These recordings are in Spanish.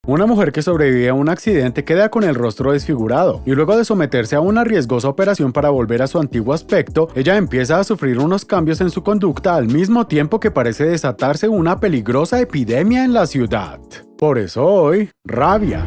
Una mujer que sobrevive a un accidente queda con el rostro desfigurado, y luego de someterse a una riesgosa operación para volver a su antiguo aspecto, ella empieza a sufrir unos cambios en su conducta al mismo tiempo que parece desatarse una peligrosa epidemia en la ciudad. Por eso hoy, rabia.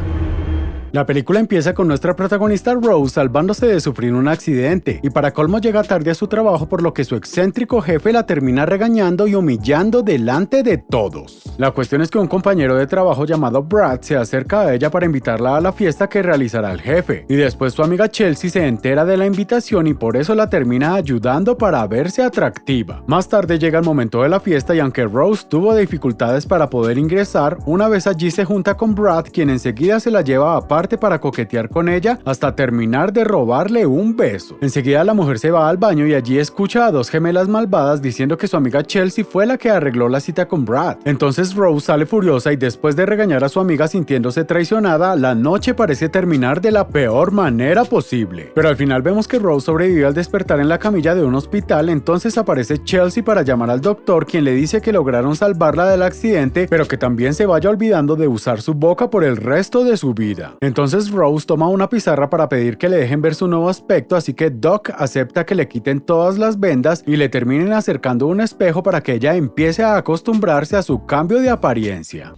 La película empieza con nuestra protagonista Rose salvándose de sufrir un accidente, y para colmo llega tarde a su trabajo por lo que su excéntrico jefe la termina regañando y humillando delante de todos. La cuestión es que un compañero de trabajo llamado Brad se acerca a ella para invitarla a la fiesta que realizará el jefe, y después su amiga Chelsea se entera de la invitación y por eso la termina ayudando para verse atractiva. Más tarde llega el momento de la fiesta y aunque Rose tuvo dificultades para poder ingresar, una vez allí se junta con Brad, quien enseguida se la lleva aparte para coquetear con ella hasta terminar de robarle un beso. Enseguida la mujer se va al baño y allí escucha a dos gemelas malvadas diciendo que su amiga Chelsea fue la que arregló la cita con Brad. Entonces Rose sale furiosa y después de regañar a su amiga sintiéndose traicionada, la noche parece terminar de la peor manera posible. Pero al final vemos que Rose sobrevivió al despertar en la camilla de un hospital, entonces aparece Chelsea para llamar al doctor, quien le dice que lograron salvarla del accidente, pero que también se vaya olvidando de usar su boca por el resto de su vida. Entonces Rose toma una pizarra para pedir que le dejen ver su nuevo aspecto, así que Doc acepta que le quiten todas las vendas y le terminen acercando un espejo para que ella empiece a acostumbrarse a su cambio de apariencia.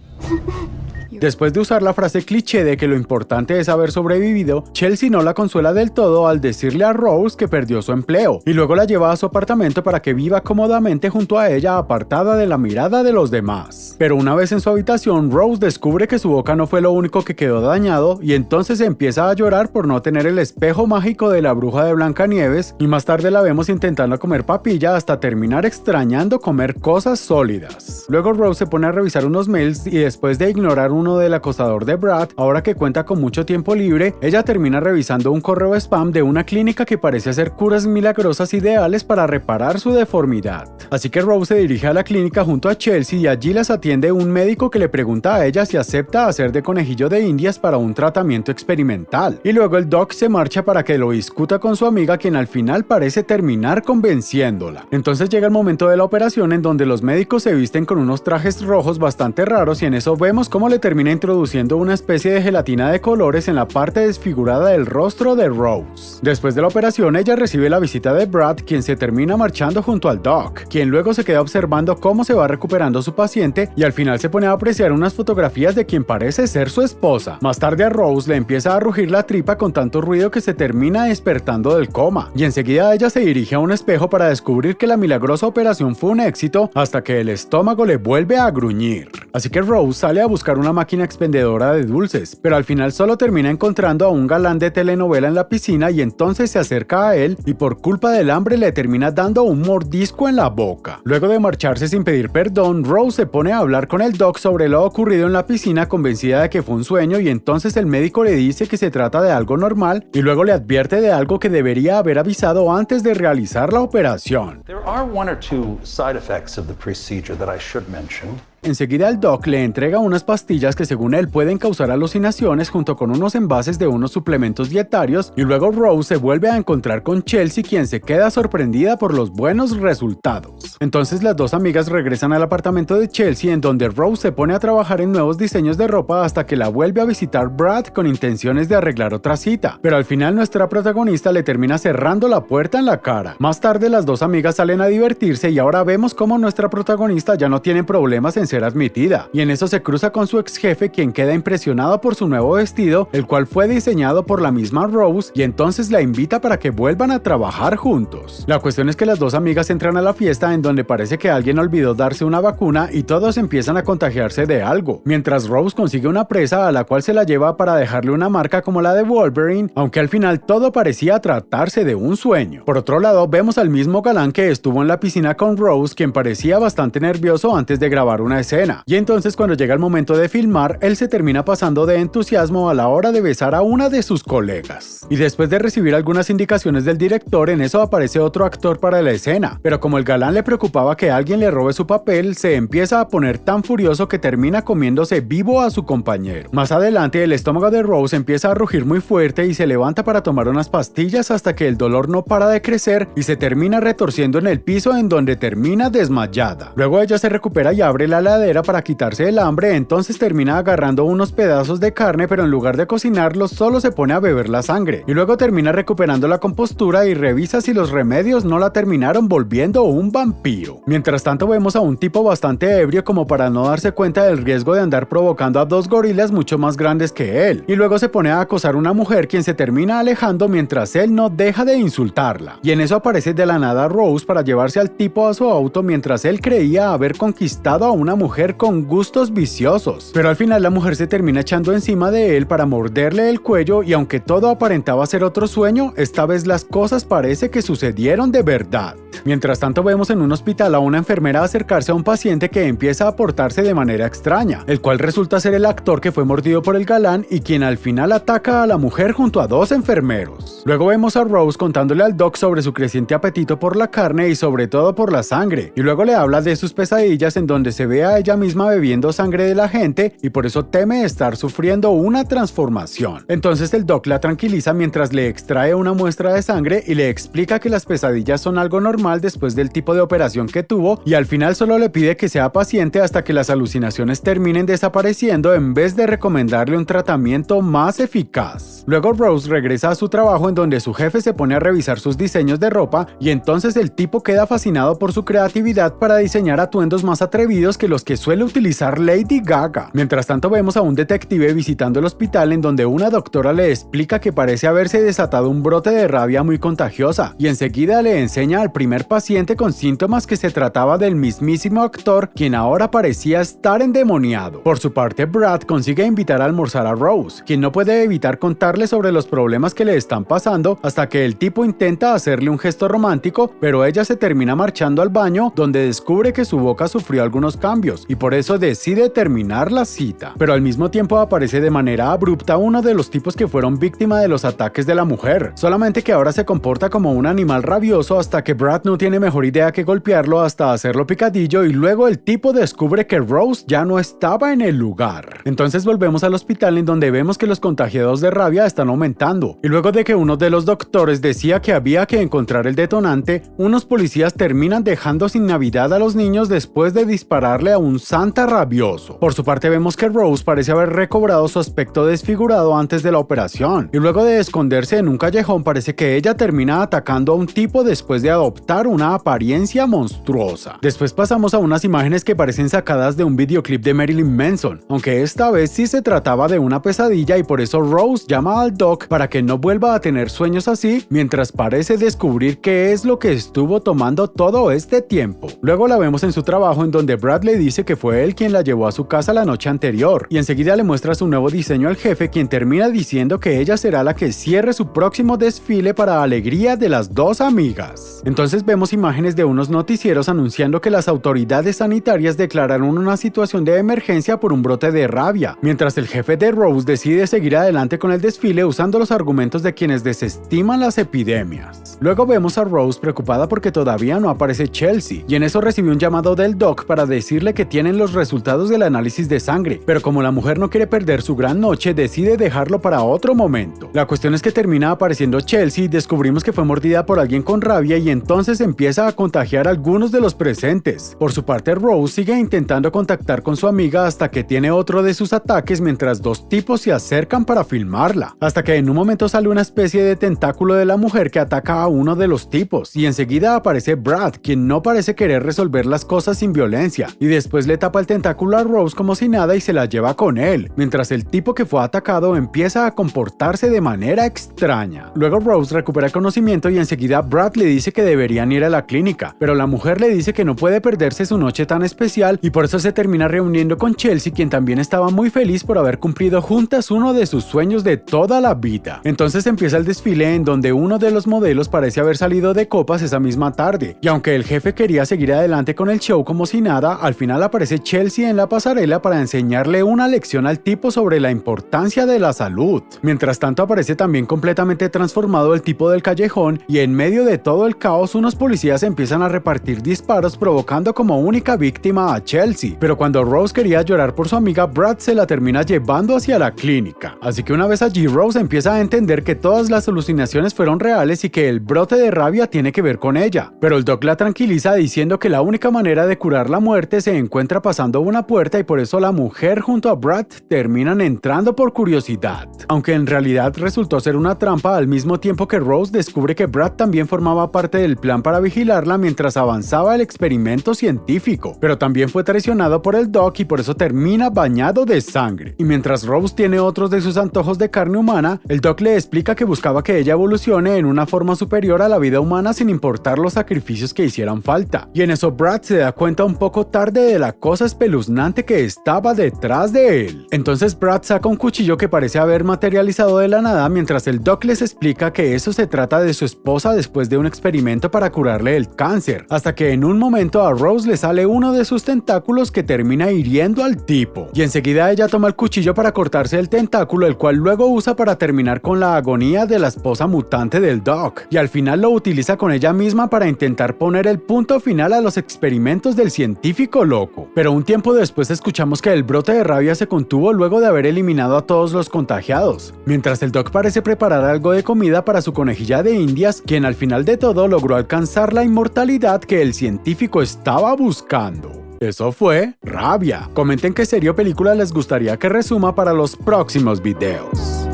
Después de usar la frase cliché de que lo importante es haber sobrevivido, Chelsea no la consuela del todo al decirle a Rose que perdió su empleo, y luego la lleva a su apartamento para que viva cómodamente junto a ella, apartada de la mirada de los demás. Pero una vez en su habitación, Rose descubre que su boca no fue lo único que quedó dañado, y entonces empieza a llorar por no tener el espejo mágico de la bruja de Blancanieves, y más tarde la vemos intentando comer papilla hasta terminar extrañando comer cosas sólidas. Luego Rose se pone a revisar unos mails y después de ignorar uno del acosador de Brad, ahora que cuenta con mucho tiempo libre, ella termina revisando un correo spam de una clínica que parece hacer curas milagrosas ideales para reparar su deformidad. Así que Rose se dirige a la clínica junto a Chelsea y allí las atiende un médico que le pregunta a ella si acepta hacer de conejillo de indias para un tratamiento experimental. Y luego el doc se marcha para que lo discuta con su amiga, quien al final parece terminar convenciéndola. Entonces llega el momento de la operación en donde los médicos se visten con unos trajes rojos bastante raros y en eso vemos cómo le termina introduciendo una especie de gelatina de colores en la parte desfigurada del rostro de Rose. Después de la operación, ella recibe la visita de Brad, quien se termina marchando junto al doc, quien luego se queda observando cómo se va recuperando su paciente y al final se pone a apreciar unas fotografías de quien parece ser su esposa. Más tarde a Rose le empieza a rugir la tripa con tanto ruido que se termina despertando del coma, y enseguida ella se dirige a un espejo para descubrir que la milagrosa operación fue un éxito hasta que el estómago le vuelve a gruñir. Así que Rose sale a buscar una máquina expendedora de dulces, pero al final solo termina encontrando a un galán de telenovela en la piscina y entonces se acerca a él y por culpa del hambre le termina dando un mordisco en la boca. Luego de marcharse sin pedir perdón, Rose se pone a hablar con el doc sobre lo ocurrido en la piscina, convencida de que fue un sueño, y entonces el médico le dice que se trata de algo normal y luego le advierte de algo que debería haber avisado antes de realizar la operación. There are one or two side effects of the procedure that I should mention. Enseguida el doc le entrega unas pastillas que según él pueden causar alucinaciones junto con unos envases de unos suplementos dietarios, y luego Rose se vuelve a encontrar con Chelsea, quien se queda sorprendida por los buenos resultados. Entonces las dos amigas regresan al apartamento de Chelsea, en donde Rose se pone a trabajar en nuevos diseños de ropa hasta que la vuelve a visitar Brad con intenciones de arreglar otra cita, pero al final nuestra protagonista le termina cerrando la puerta en la cara. Más tarde las dos amigas salen a divertirse y ahora vemos cómo nuestra protagonista ya no tiene problemas en ser admitida, y en eso se cruza con su ex jefe, quien queda impresionado por su nuevo vestido, el cual fue diseñado por la misma Rose, y entonces la invita para que vuelvan a trabajar juntos. La cuestión es que las dos amigas entran a la fiesta, en donde parece que alguien olvidó darse una vacuna y todos empiezan a contagiarse de algo, mientras Rose consigue una presa a la cual se la lleva para dejarle una marca como la de Wolverine, aunque al final todo parecía tratarse de un sueño. Por otro lado, vemos al mismo galán que estuvo en la piscina con Rose, quien parecía bastante nervioso antes de grabar una escena, y entonces cuando llega el momento de filmar, él se termina pasando de entusiasmo a la hora de besar a una de sus colegas. Y después de recibir algunas indicaciones del director, en eso aparece otro actor para la escena, pero como el galán le preocupaba que alguien le robe su papel, se empieza a poner tan furioso que termina comiéndose vivo a su compañero. Más adelante, el estómago de Rose empieza a rugir muy fuerte y se levanta para tomar unas pastillas hasta que el dolor no para de crecer y se termina retorciendo en el piso, en donde termina desmayada. Luego ella se recupera y abre la heladera para quitarse el hambre, entonces termina agarrando unos pedazos de carne, pero en lugar de cocinarlos solo se pone a beber la sangre, y luego termina recuperando la compostura y revisa si los remedios no la terminaron volviendo un vampiro. Mientras tanto vemos a un tipo bastante ebrio como para no darse cuenta del riesgo de andar provocando a dos gorilas mucho más grandes que él, y luego se pone a acosar a una mujer quien se termina alejando mientras él no deja de insultarla. Y en eso aparece de la nada Rose para llevarse al tipo a su auto mientras él creía haber conquistado a una mujer con gustos viciosos. Pero al final la mujer se termina echando encima de él para morderle el cuello, y aunque todo aparentaba ser otro sueño, esta vez las cosas parece que sucedieron de verdad. Mientras tanto vemos en un hospital a una enfermera acercarse a un paciente que empieza a portarse de manera extraña, el cual resulta ser el actor que fue mordido por el galán y quien al final ataca a la mujer junto a dos enfermeros. Luego vemos a Rose contándole al Doc sobre su creciente apetito por la carne y sobre todo por la sangre, y luego le habla de sus pesadillas en donde se ve a ella misma bebiendo sangre de la gente y por eso teme estar sufriendo una transformación. Entonces el Doc la tranquiliza mientras le extrae una muestra de sangre y le explica que las pesadillas son algo normal después del tipo de operación que tuvo, y al final solo le pide que sea paciente hasta que las alucinaciones terminen desapareciendo en vez de recomendarle un tratamiento más eficaz. Luego Rose regresa a su trabajo en donde su jefe se pone a revisar sus diseños de ropa, y entonces el tipo queda fascinado por su creatividad para diseñar atuendos más atrevidos que los que suele utilizar Lady Gaga. Mientras tanto vemos a un detective visitando el hospital en donde una doctora le explica que parece haberse desatado un brote de rabia muy contagiosa, y enseguida le enseña al primer paciente con síntomas que se trataba del mismísimo actor, quien ahora parecía estar endemoniado. Por su parte, Brad consigue invitar a almorzar a Rose, quien no puede evitar contarle sobre los problemas que le están pasando hasta que el tipo intenta hacerle un gesto romántico, pero ella se termina marchando al baño donde descubre que su boca sufrió algunos cambios y por eso decide terminar la cita. Pero al mismo tiempo aparece de manera abrupta uno de los tipos que fueron víctima de los ataques de la mujer, solamente que ahora se comporta como un animal rabioso hasta que Brad no tiene mejor idea que golpearlo hasta hacerlo picadillo, y luego el tipo descubre que Rose ya no estaba en el lugar. Entonces volvemos al hospital en donde vemos que los contagiados de rabia están aumentando, y luego de que uno de los doctores decía que había que encontrar el detonante, unos policías terminan dejando sin Navidad a los niños después de dispararle a un santa rabioso. Por su parte vemos que Rose parece haber recobrado su aspecto desfigurado antes de la operación, y luego de esconderse en un callejón parece que ella termina atacando a un tipo después de adoptar una apariencia monstruosa. Después pasamos a unas imágenes que parecen sacadas de un videoclip de Marilyn Manson, aunque esta vez sí se trataba de una pesadilla, y por eso Rose llama al Doc para que no vuelva a tener sueños así, mientras parece descubrir qué es lo que estuvo tomando todo este tiempo. Luego la vemos en su trabajo en donde Brad le dice que fue él quien la llevó a su casa la noche anterior, y enseguida le muestra su nuevo diseño al jefe, quien termina diciendo que ella será la que cierre su próximo desfile para alegría de las dos amigas. Entonces vemos imágenes de unos noticieros anunciando que las autoridades sanitarias declararon una situación de emergencia por un brote de rabia, mientras el jefe de Rose decide seguir adelante con el desfile usando los argumentos de quienes desestiman las epidemias. Luego vemos a Rose preocupada porque todavía no aparece Chelsea, y en eso recibe un llamado del Doc para decirle que tienen los resultados del análisis de sangre, pero como la mujer no quiere perder su gran noche, decide dejarlo para otro momento. La cuestión es que termina apareciendo Chelsea y descubrimos que fue mordida por alguien con rabia, y entonces empieza a contagiar a algunos de los presentes. Por su parte, Rose sigue intentando contactar con su amiga hasta que tiene otro de sus ataques mientras dos tipos se acercan para filmarla, hasta que en un momento sale una especie de tentáculo de la mujer que ataca a uno de los tipos, y enseguida aparece Brad, quien no parece querer resolver las cosas sin violencia, y después le tapa el tentáculo a Rose como si nada y se la lleva con él, mientras el tipo que fue atacado empieza a comportarse de manera extraña. Luego Rose recupera conocimiento y enseguida Brad le dice que deberían ir a la clínica, pero la mujer le dice que no puede perderse su noche tan especial, y por eso se termina reuniendo con Chelsea, quien también estaba muy feliz por haber cumplido juntas uno de sus sueños de toda la vida. Entonces empieza el desfile en donde uno de los modelos parece haber salido de copas esa misma tarde, y aunque el jefe quería seguir adelante con el show como si nada, al final aparece Chelsea en la pasarela para enseñarle una lección al tipo sobre la importancia de la salud. Mientras tanto aparece también completamente transformado el tipo del callejón, y en medio de todo el caos unos policías empiezan a repartir disparos provocando como única víctima a Chelsea, pero cuando Rose quería llorar por su amiga, Brad se la termina llevando hacia la clínica. Así que una vez allí, Rose empieza a entender que todas las alucinaciones fueron reales y que el brote de rabia tiene que ver con ella, pero el Doc la tranquiliza diciendo que la única manera de curar la muerte se se encuentra pasando una puerta y por eso la mujer junto a Brad terminan entrando por curiosidad. Aunque en realidad resultó ser una trampa, al mismo tiempo que Rose descubre que Brad también formaba parte del plan para vigilarla mientras avanzaba el experimento científico, pero también fue traicionado por el Doc y por eso termina bañado de sangre. Y mientras Rose tiene otros de sus antojos de carne humana, el Doc le explica que buscaba que ella evolucione en una forma superior a la vida humana sin importar los sacrificios que hicieran falta. Y en eso Brad se da cuenta un poco tarde de la cosa espeluznante que estaba detrás de él. Entonces Brad saca un cuchillo que parece haber materializado de la nada mientras el Doc les explica que eso se trata de su esposa después de un experimento para curarle el cáncer, hasta que en un momento a Rose le sale uno de sus tentáculos que termina hiriendo al tipo. Y enseguida ella toma el cuchillo para cortarse el tentáculo, el cual luego usa para terminar con la agonía de la esposa mutante del Doc, y al final lo utiliza con ella misma para intentar poner el punto final a los experimentos del científico loco. Pero un tiempo después escuchamos que el brote de rabia se contuvo luego de haber eliminado a todos los contagiados, mientras el Doc parece preparar algo de comida para su conejilla de indias, quien al final de todo logró alcanzar la inmortalidad que el científico estaba buscando. Eso fue Rabia. Comenten qué serie o película les gustaría que resuma para los próximos videos.